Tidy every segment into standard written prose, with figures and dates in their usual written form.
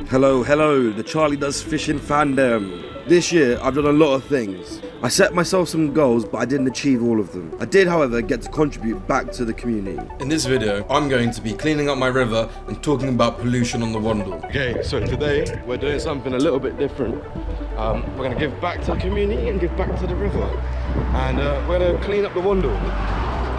Hello, the Charlie Does Fishing fandom. This year, I've done a lot of things. I set myself some goals, but I didn't achieve all of them. I did, however, get to contribute back to the community. In this video, I'm going to be cleaning up my river and talking about pollution on the Wandle. Okay, so today, we're doing something a little bit different. We're going to give back to the community and give back to the river. And we're going to clean up the Wandle.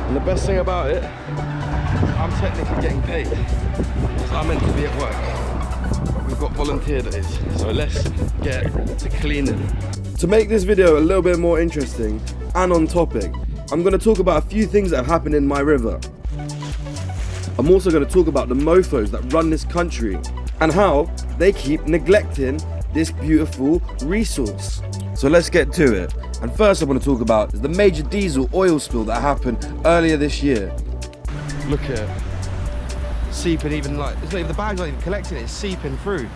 And the best thing about it, I'm technically getting paid. Because I'm meant to be at work. But we've got volunteer days. So let's get to cleaning. To make this video a little bit more interesting and on topic, I'm going to talk about a few things that have happened in my river. I'm also going to talk about the mofos that run this country and how they keep neglecting this beautiful resource. So let's get to it. And first I want to talk about is the major diesel oil spill that happened earlier this year. Look at it. Seeping even like, it's not even, the bag's not even collecting it, it's seeping through.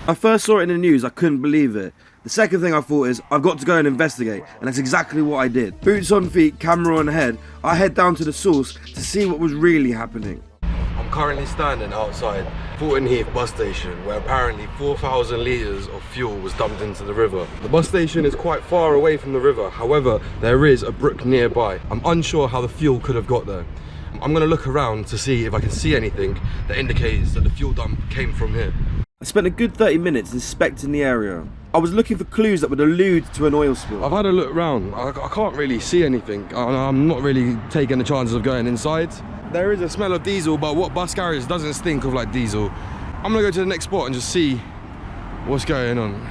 I first saw it in the news, I couldn't believe it. The second thing I thought is, I've got to go and investigate, and that's exactly what I did. Boots on feet, camera on head, I head down to the source to see what was really happening. I'm currently standing outside Thornton Heath bus station, where apparently 4,000 litres of fuel was dumped into the river. The bus station is quite far away from the river, however, there is a brook nearby. I'm unsure how the fuel could have got there. I'm going to look around to see if I can see anything that indicates that the fuel dump came from here. I spent a good 30 minutes inspecting the area. I was looking for clues that would allude to an oil spill. I've had a look around, I can't really see anything. I'm not really taking the chances of going inside. There is a smell of diesel, but what bus garage doesn't stink of like diesel? I'm gonna go to the next spot and just see what's going on.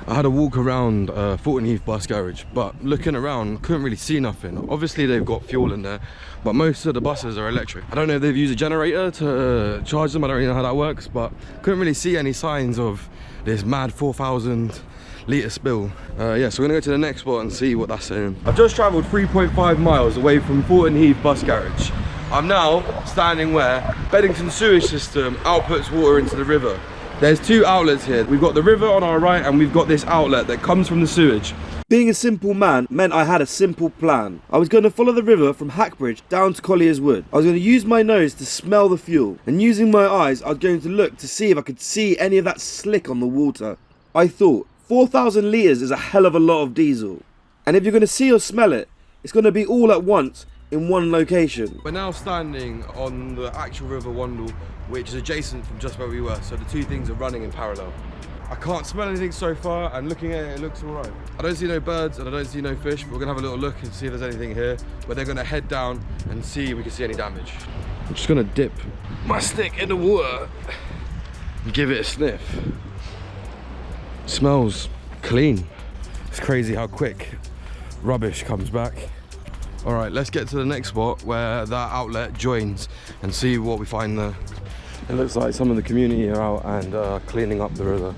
I had a walk around Thornton Heath bus garage, but looking around, couldn't really see nothing. Obviously they've got fuel in there, but most of the buses are electric. I don't know if they've used a generator to charge them, I don't really know how that works, but couldn't really see any signs of this mad 4,000 litre spill. Yeah, so we're gonna go to the next spot and see what that's saying. I've just travelled 3.5 miles away from Thornton Heath bus garage. I'm now standing where Beddington sewage system outputs water into the river. There's two outlets here. We've got the river on our right and we've got this outlet that comes from the sewage. Being a simple man meant I had a simple plan. I was going to follow the river from Hackbridge down to Collier's Wood. I was going to use my nose to smell the fuel, and using my eyes I was going to look to see if I could see any of that slick on the water. I thought 4,000 litres is a hell of a lot of diesel, and if you're going to see or smell it, it's going to be all at once in one location. We're now standing on the actual river Wandle, which is adjacent from just where we were, so the two things are running in parallel. I can't smell anything so far, and looking at it, it looks all right. I don't see no birds and I don't see no fish, but we're gonna have a little look and see if there's anything here, but they're gonna head down and see if we can see any damage. I'm just gonna dip my stick in the water and give it a sniff. It smells clean. It's crazy how quick rubbish comes back. All right, let's get to the next spot where that outlet joins and see what we find there. It looks like some of the community are out and cleaning up the river.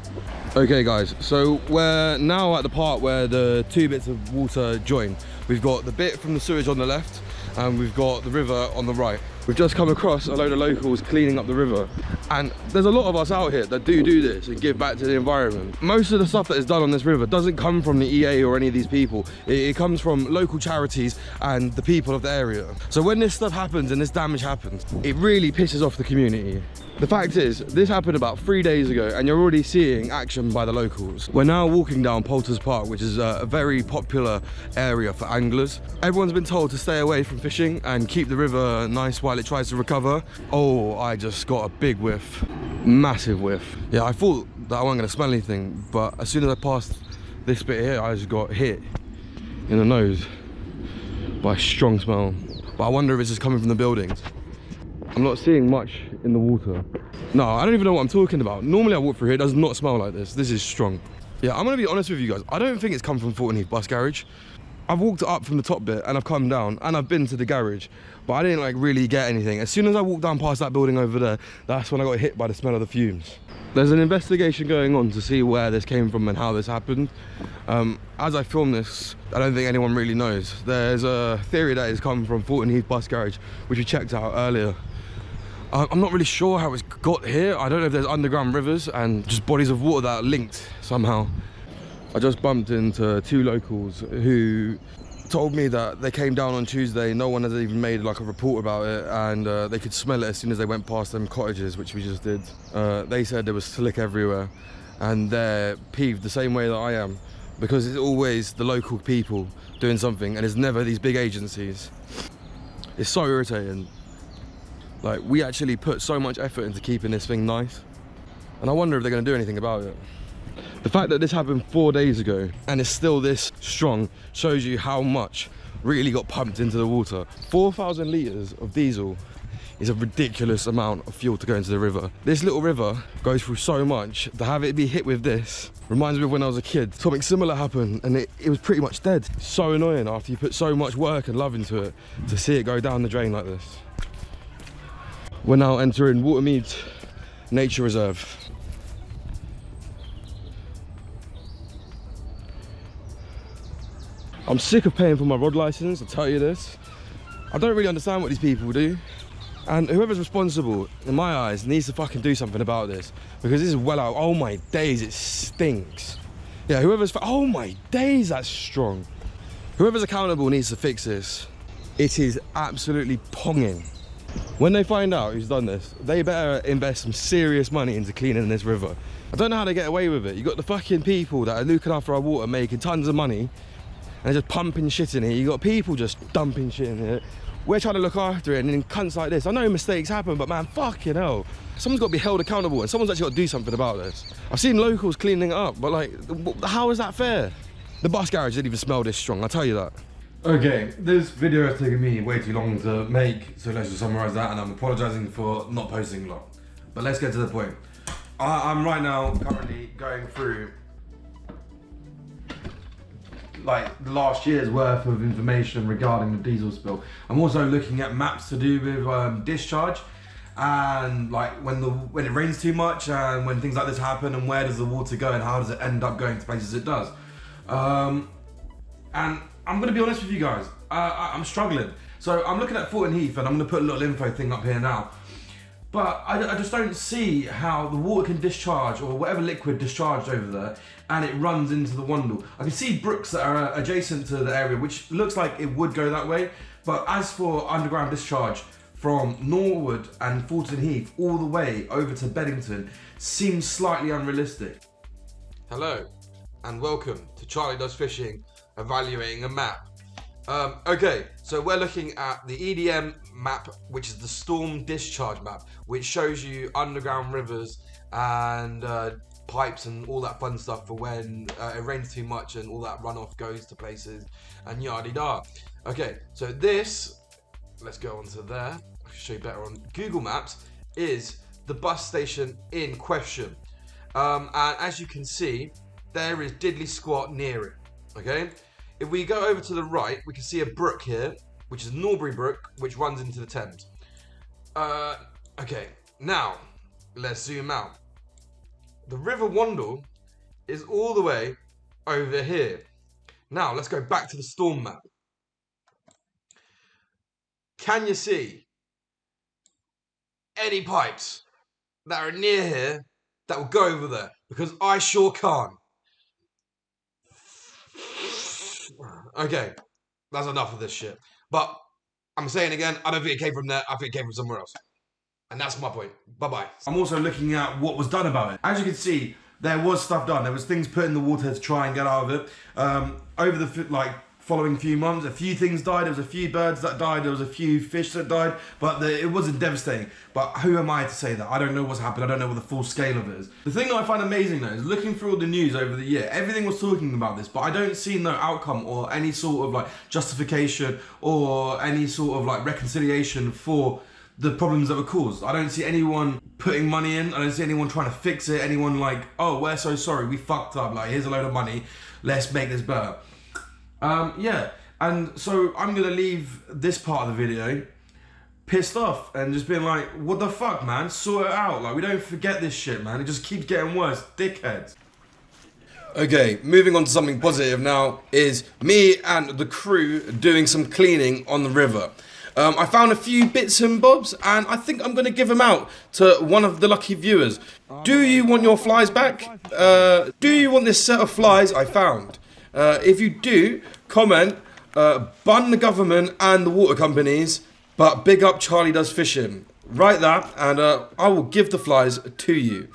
Okay guys, so we're now at the part where the two bits of water join. We've got the bit from the sewage on the left and we've got the river on the right. We've just come across a load of locals cleaning up the river, and there's a lot of us out here that do this and give back to the environment. Most of the stuff that is done on this river doesn't come from the EA or any of these people. It comes from local charities and the people of the area. So when this stuff happens and this damage happens, it really pisses off the community. The fact is, this happened about 3 days ago and you're already seeing action by the locals. We're now walking down Poulter's Park, which is a very popular area for anglers. Everyone's been told to stay away from fishing and keep the river nice while it tries to recover. Oh, I just got a big whiff, massive whiff. Yeah, I thought that I wasn't gonna smell anything, but as soon as I passed this bit here, I just got hit in the nose by a strong smell. But I wonder if it's just coming from the buildings. I'm not seeing much in the water. No, I don't even know what I'm talking about. Normally I walk through here, it does not smell like this. This is strong. Yeah, I'm gonna be honest with you guys. I don't think it's come from Thornton Heath bus garage. I've walked up from the top bit and I've come down and I've been to the garage, but I didn't like really get anything. As soon as I walked down past that building over there, that's when I got hit by the smell of the fumes. There's an investigation going on to see where this came from and how this happened. As I film this, I don't think anyone really knows. There's a theory that it's come from Thornton Heath bus garage, which we checked out earlier. I'm not really sure how it's got here. I don't know if there's underground rivers and just bodies of water that are linked somehow. I just bumped into two locals who told me that they came down on Tuesday, no one has even made like a report about it, and they could smell it as soon as they went past them cottages, which we just did. They said there was slick everywhere, and they're peeved the same way that I am, because it's always the local people doing something, and it's never these big agencies. It's so irritating. Like, we actually put so much effort into keeping this thing nice, and I wonder if they're going to do anything about it. The fact that this happened 4 days ago and it's still this strong shows you how much really got pumped into the water. 4,000 litres of diesel is a ridiculous amount of fuel to go into the river. This little river goes through so much. To have it be hit with this reminds me of when I was a kid. Something similar happened and it was pretty much dead. So annoying after you put so much work and love into it to see it go down the drain like this. We're now entering Watermead Nature Reserve. I'm sick of paying for my rod license, I'll tell you this. I don't really understand what these people do. And whoever's responsible, in my eyes, needs to fucking do something about this. Because this is well out. Oh my days, it stinks. Yeah, oh my days, that's strong. Whoever's accountable needs to fix this. It is absolutely ponging. When they find out who's done this, they better invest some serious money into cleaning this river. I don't know how they get away with it. You got the fucking people that are looking after our water, making tons of money, and they're just pumping shit in here. You got people just dumping shit in here. We're trying to look after it, and in cunts like this, I know mistakes happen, but man, fucking hell. Someone's got to be held accountable, and someone's actually got to do something about this. I've seen locals cleaning it up, but like, how is that fair? The bus garage didn't even smell this strong, I'll tell you that. Okay, this video has taken me way too long to make, so let's just summarise that, and I'm apologising for not posting a lot. But let's get to the point. I'm right now currently going through like last year's worth of information regarding the diesel spill. I'm also looking at maps to do with discharge, and like when it rains too much and when things like this happen, and where does the water go and how does it end up going to places it does. And I'm gonna be honest with you guys, I'm struggling. So I'm looking at Fulton Heath, and I'm gonna put a little info thing up here now. But I just don't see how the water can discharge, or whatever liquid discharged over there, and it runs into the Wandle. I can see brooks that are adjacent to the area, which looks like it would go that way. But as for underground discharge from Norwood and Fulton Heath all the way over to Beddington, seems slightly unrealistic. Hello, and welcome to Charlie Does Fishing, evaluating a map. Okay, so we're looking at the EDM map, which is the storm discharge map, which shows you underground rivers and pipes and all that fun stuff for when it rains too much and all that runoff goes to places and yada-da. Okay, so this, let's go on to there, I can show you better on Google Maps, is the bus station in question. And as you can see, there is diddly squat near it, okay? If we go over to the right, we can see a brook here, which is Norbury Brook, which runs into the Thames. Okay, now, let's zoom out. The River Wandle is all the way over here. Now, let's go back to the storm map. Can you see any pipes that are near here that will go over there? Because I sure can't. Okay, that's enough of this shit. But I'm saying again, I don't think it came from there. I think it came from somewhere else. And that's my point. Bye-bye. I'm also looking at what was done about it. As you can see, there was stuff done. There was things put in the water to try and get out of it. Over the following few months, a few things died. There was a few birds that died. There was a few fish that died. But it wasn't devastating. But who am I to say that? I don't know what's happened. I don't know what the full scale of it is. The thing that I find amazing though is looking through all the news over the year. Everything was talking about this, but I don't see no outcome or any sort of like justification or any sort of like reconciliation for the problems that were caused. I don't see anyone putting money in. I don't see anyone trying to fix it. Anyone like, oh, we're so sorry, we fucked up. Like, here's a load of money. Let's make this better. Yeah, and so I'm gonna leave this part of the video pissed off and just being like, what the fuck, man? Sort it out. Like, we don't forget this shit, man. It just keeps getting worse, dickheads. Okay, moving on to something positive now is me and the crew doing some cleaning on the river. I found a few bits and bobs, and I think I'm going to give them out to one of the lucky viewers. Do you want your flies back? Do you want this set of flies I found? If you do, comment bun the government and the water companies, but big up Charlie Does Fishing. Write that, and I will give the flies to you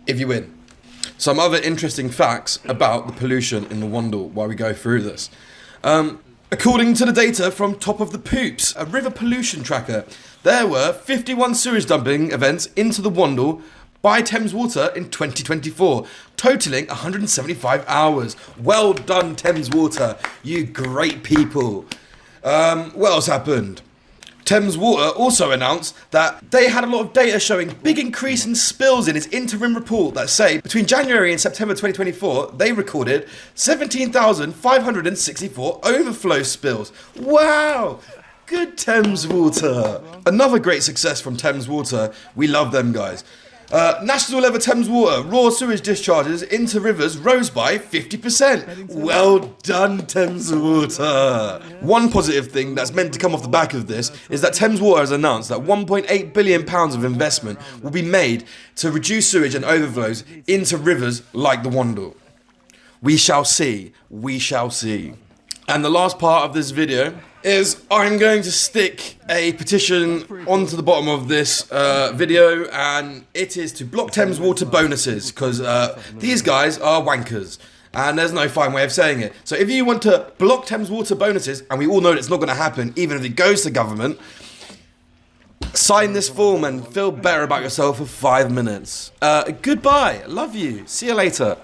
if you win. Some other interesting facts about the pollution in the Wandle while we go through this. According to the data from Top of the Poops, a river pollution tracker, there were 51 sewage dumping events into the Wandle by Thames Water in 2024, totaling 175 hours. Well done, Thames Water, you great people. What else happened? Thames Water also announced that they had a lot of data showing big increase in spills in its interim report that say between January and September 2024, they recorded 17,564 overflow spills. Wow! Good Thames Water. Another great success from Thames Water. We love them guys. National level Thames Water, raw sewage discharges into rivers rose by 50%. Well done, Thames Water. One positive thing that's meant to come off the back of this is that Thames Water has announced that £1.8 billion of investment will be made to reduce sewage and overflows into rivers like the Wandle. We shall see. We shall see. And the last part of this video is I'm going to stick a petition onto the bottom of this video, and it is to block Thames Water bonuses, because these guys are wankers, and there's no fine way of saying it. So if you want to block Thames Water bonuses, and we all know it's not going to happen even if it goes to government, sign this form and feel better about yourself for 5 minutes. Goodbye, love you, see you later.